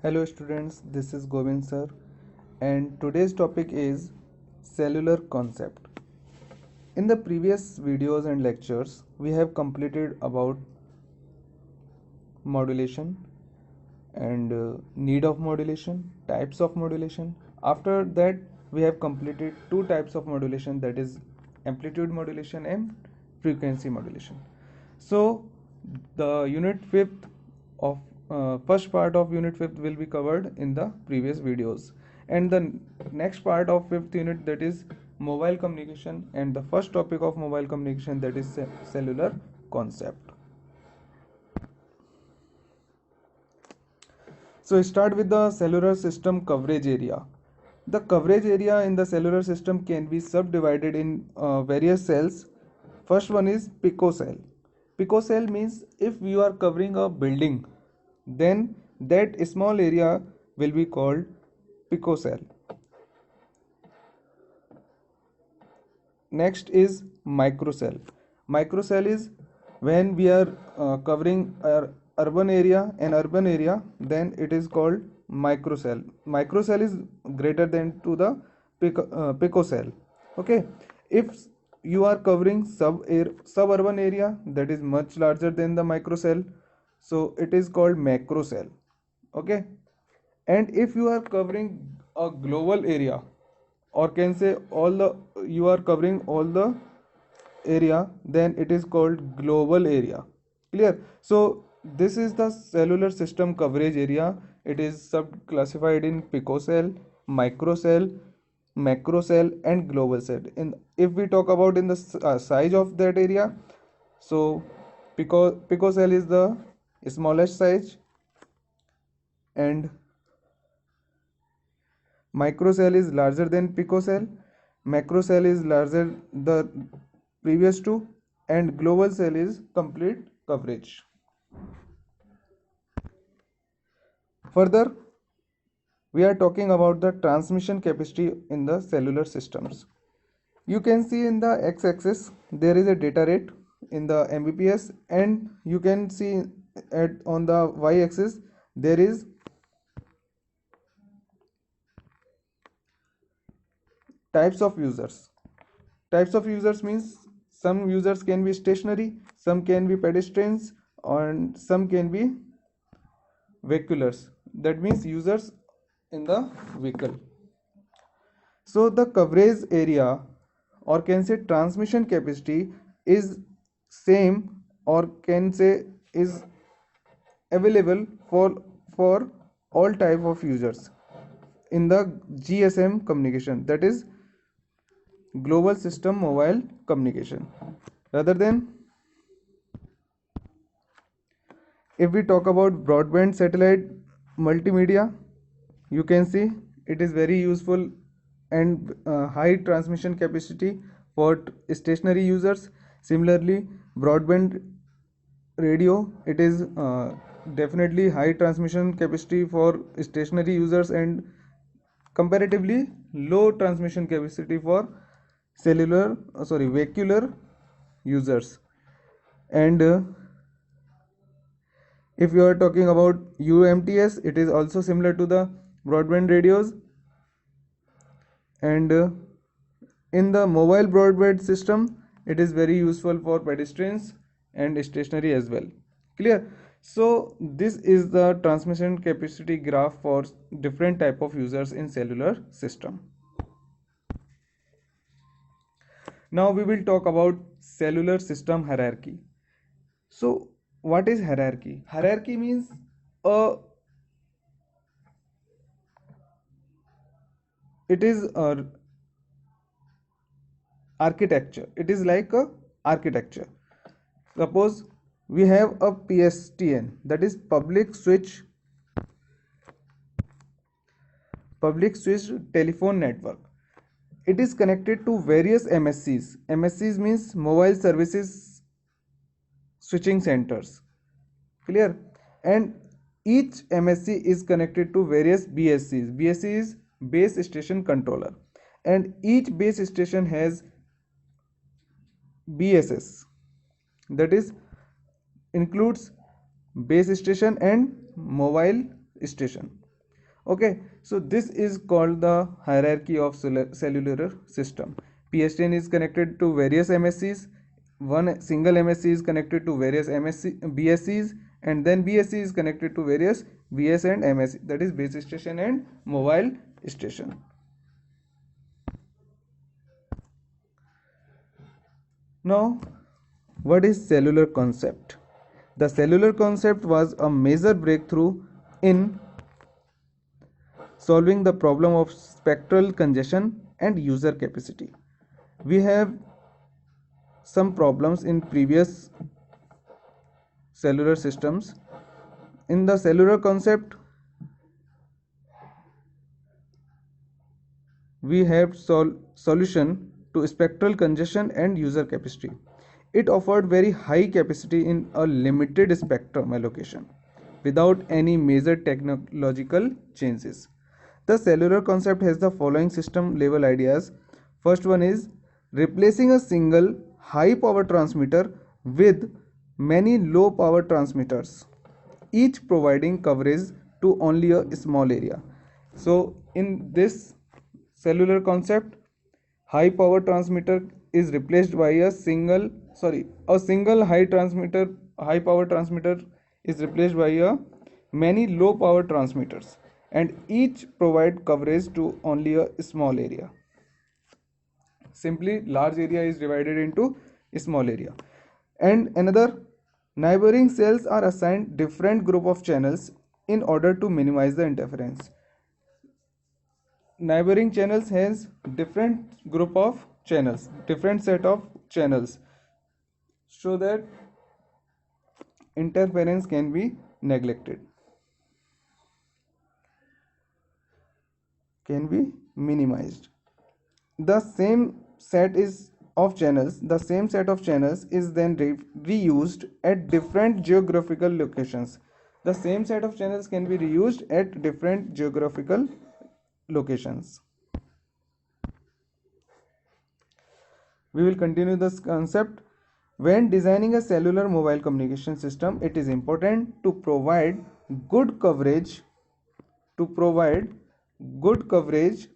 Hello students, this is Govind sir and today's topic is cellular concept. In the previous videos and lectures, we have completed about modulation and need of modulation, types of modulation. After that, we have completed two types of modulation, that is amplitude modulation and frequency modulation. So the unit 5th of first part of unit 5th will be covered in the previous videos, and the next part of 5th unit, that is mobile communication, and the first topic of mobile communication, that is cellular concept. So start with the cellular system coverage area. The coverage area in the cellular system can be subdivided in various cells. First one is picocell. Picocell means if you are covering a building, then that small area will be called picocell. Next is microcell. Microcell is when we are covering our urban area, then it is called microcell. Microcell is greater than to the picocell. Okay, if you are covering suburban area, that is much larger than the microcell, so it is called macrocell. Okay, and if you are covering a global area, or can say all the you are covering all the area, then it is called global area. Clear? So this is the cellular system coverage area. It is sub classified in picocell, microcell, macrocell and global cell. In if we talk about in the size of that area, so picocell is the smallest size, and microcell is larger than picocell, macrocell is larger the previous two, and global cell is complete coverage. Further, we are talking about the transmission capacity in the cellular systems. You can see in the x-axis there is a data rate in the Mbps, and you can see on the y-axis there is types of users. Types of users means some users can be stationary, some can be pedestrians, and some can be vehiculars. That means users in the vehicle. So the coverage area, or can say transmission capacity, is same, or can say is available for all type of users in the GSM communication, that is global system mobile communication. Rather than, if we talk about broadband satellite multimedia, you can see it is very useful and high transmission capacity for stationary users. Similarly, broadband radio, it is definitely high transmission capacity for stationary users and comparatively low transmission capacity for vehicular users. And if you are talking about UMTS, it is also similar to the broadband radios. And in the mobile broadband system, it is very useful for pedestrians and stationary as well. Clear? So this is the transmission capacity graph for different type of users in cellular system. Now we will talk about cellular system hierarchy. So what is hierarchy? Hierarchy means a it is a architecture. It is like a architecture. Suppose we have a PSTN, that is public switch telephone network. It is connected to various MSCs. MSCs means mobile services switching centers. Clear? And each MSC is connected to various BSCs. BSC is base station controller, and each base station has BSS, that is includes base station and mobile station. Okay, so this is called the hierarchy of cellular system. PSTN is connected to various MSCs. One single MSC is connected to various BSCs, and then BSC is connected to various BS and MSC, that is base station and mobile station. Now, what is cellular concept? The cellular concept was a major breakthrough in solving the problem of spectral congestion and user capacity. We have some problems in previous cellular systems. In the cellular concept, we have solution to spectral congestion and user capacity. It offered very high capacity in a limited spectrum allocation without any major technological changes. The cellular concept has the following system level ideas. First one is replacing a single high power transmitter with many low power transmitters, each providing coverage to only a small area. So in this cellular concept, high power transmitter is replaced by a single high power transmitter is replaced by a many low power transmitters, and each provide coverage to only a small area. Simply, large area is divided into a small area. And another, neighboring cells are assigned different group of channels in order to minimize the interference. Neighboring channels has different group of channels, different set of channels, so that interference can be neglected, can be minimized. The same set of channels is then reused at different geographical locations. The same set of channels can be reused at different geographical locations. We will continue this concept. When designing a cellular mobile communication system, it is important to provide good coverage to provide good coverage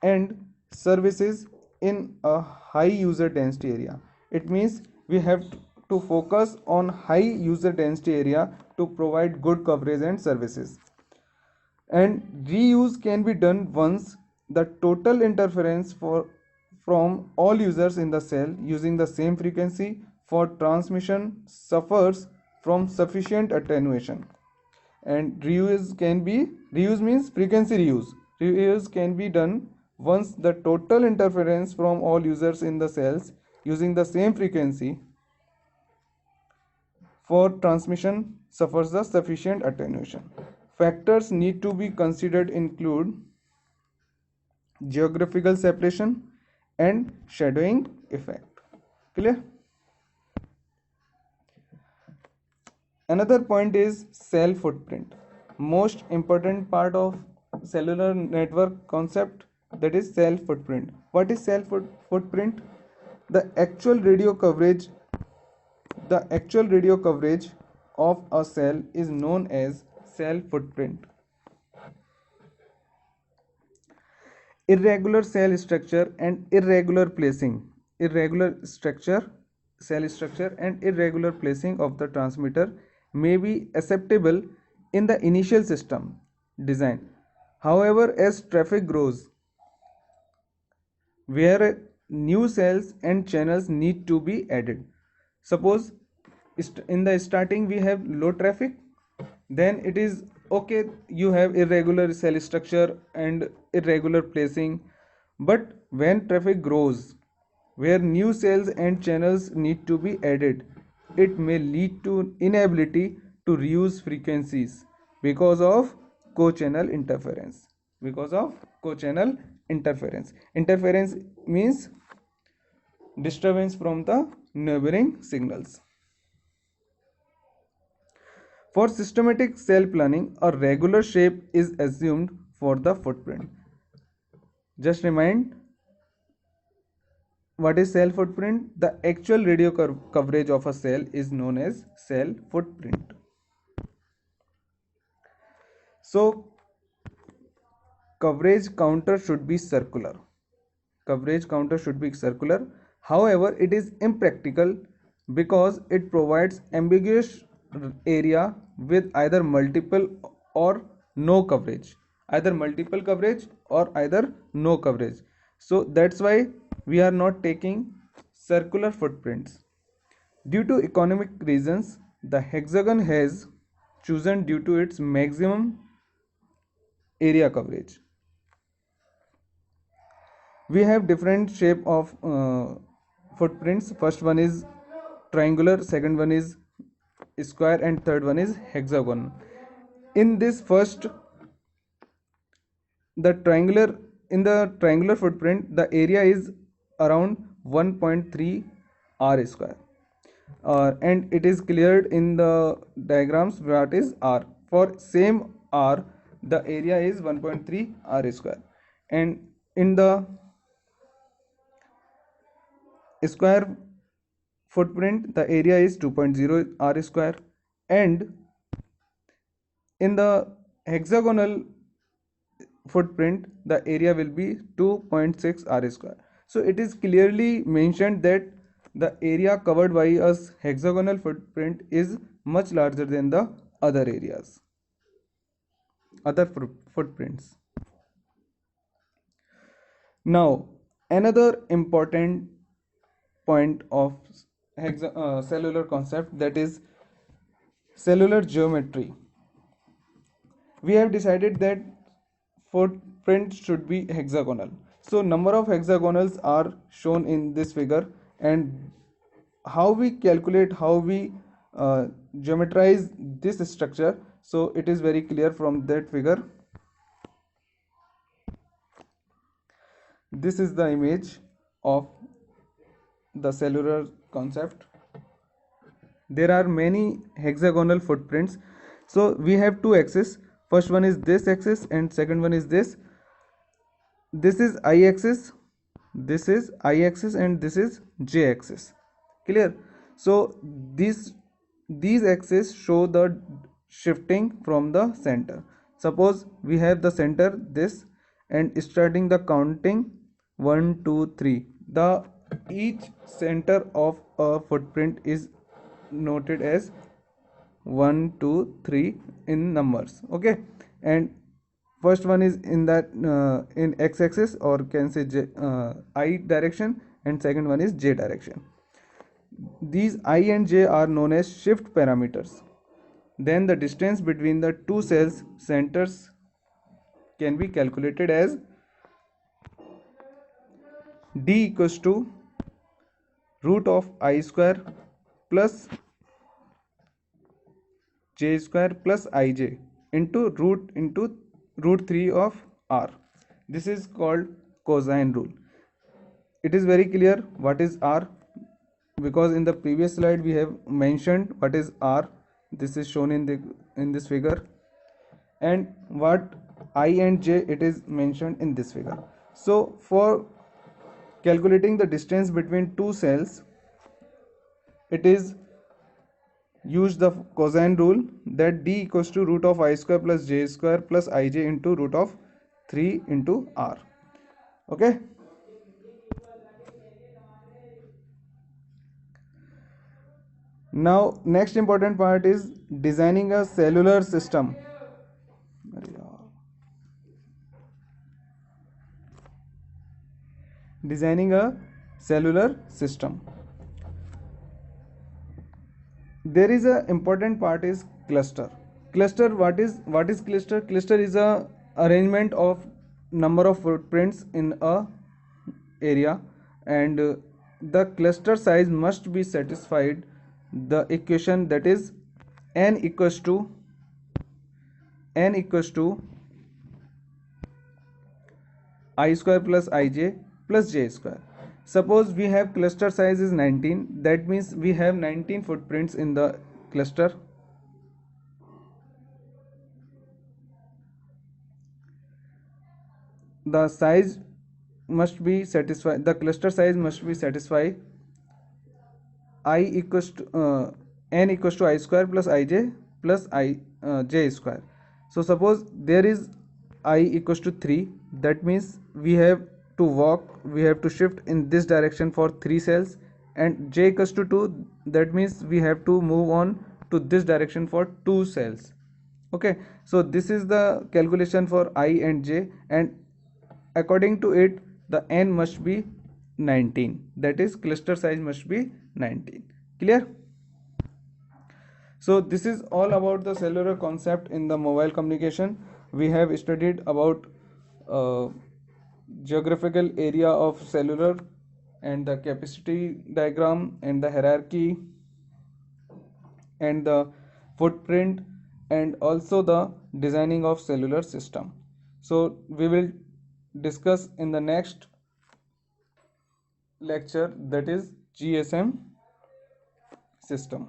and services in a high user density area. It means we have to focus on high user density area to provide good coverage and services. And reuse can be done once the total interference from all users in the cell using the same frequency for transmission suffers from sufficient attenuation. And reuse means frequency reuse can be done once the total interference from all users in the cells using the same frequency for transmission suffers the sufficient attenuation. Factors need to be considered include geographical separation and shadowing effect. Clear? Another point is cell footprint. Most important part of cellular network concept, that is cell footprint. What is footprint? The actual radio coverage of a cell is known as cell footprint. Irregular cell structure and irregular cell structure and irregular placing of the transmitter may be acceptable in the initial system design. However, as traffic grows, where new cells and channels need to be added. Suppose in the starting we have low traffic, then it is okay, you have irregular cell structure and irregular placing. But when traffic grows, where new cells and channels need to be added, it may lead to inability to reuse frequencies because of co-channel interference. Interference means disturbance from the neighboring signals. For systematic cell planning, a regular shape is assumed for the footprint. Just remind, what is cell footprint? The actual radio coverage of a cell is known as cell footprint. So coverage counter should be circular. Coverage counter should be circular. However, it is impractical because it provides ambiguous area with either multiple or no coverage. Either multiple coverage or either no coverage. So that's why we are not taking circular footprints. Due to economic reasons, the hexagon has chosen due to its maximum area coverage. We have different shape of footprints. First one is triangular, second one is square, and third one is hexagon. In this first, the triangular in the triangular footprint, the area is around 1.3 r square, and it is cleared in the diagrams what is r. For same r, the area is 1.3 r square, and in the square footprint the area is 2.0 r square, and in the hexagonal footprint the area will be 2.6 r square. So it is clearly mentioned that the area covered by a hexagonal footprint is much larger than the other areas, other footprints. Now another important point of cellular concept, that is cellular geometry. We have decided that footprint should be hexagonal. So number of hexagonals are shown in this figure, and how we calculate, how we geometrize this structure, so it is very clear from that figure. This is the image of the cellular concept. There are many hexagonal footprints. So we have two axes. First one is this axis and second one is this. This is I axis, this is I axis, and this is J axis. Clear? So these axes show the shifting from the center. Suppose we have the center this, and starting the counting 1 2 3, the each center of a footprint is noted as 1 2 3 in numbers. Okay, and first one is in that in x-axis, or can say I direction, and second one is j direction. These I and j are known as shift parameters. Then the distance between the two cells centers can be calculated as d equals to root of I square plus j square plus ij into root 3 of r. This is called cosine rule. It is very clear what is r, because in the previous slide we have mentioned what is r. This is shown in this figure, and what I and j, it is mentioned in this figure. So for calculating the distance between two cells, it is use the cosine rule, that d equals to root of I square plus j square plus ij into root of 3 into r. Okay, now next important part is designing a cellular system. Designing a cellular system. There is a important part is cluster. Cluster, what is cluster? Cluster is a arrangement of number of footprints in a area, and the cluster size must be satisfied the equation, that is n equals to I square plus ij plus j square. Suppose we have cluster size is 19, that means we have 19 footprints in the cluster. The size must be satisfy, the cluster size must be satisfy I equals to n equals to I square plus ij plus I j square. So suppose there is I equals to 3, that means we have to walk, we have to shift in this direction for 3 cells, and j equals to 2, that means we have to move on to this direction for 2 cells. Okay, so this is the calculation for I and j, and according to it the n must be 19, that is cluster size must be 19. Clear? So this is all about the cellular concept in the mobile communication. We have studied about uh, geographical area of cellular and the capacity diagram and the hierarchy and the footprint and also the designing of cellular system. So we will discuss in the next lecture, that is GSM system.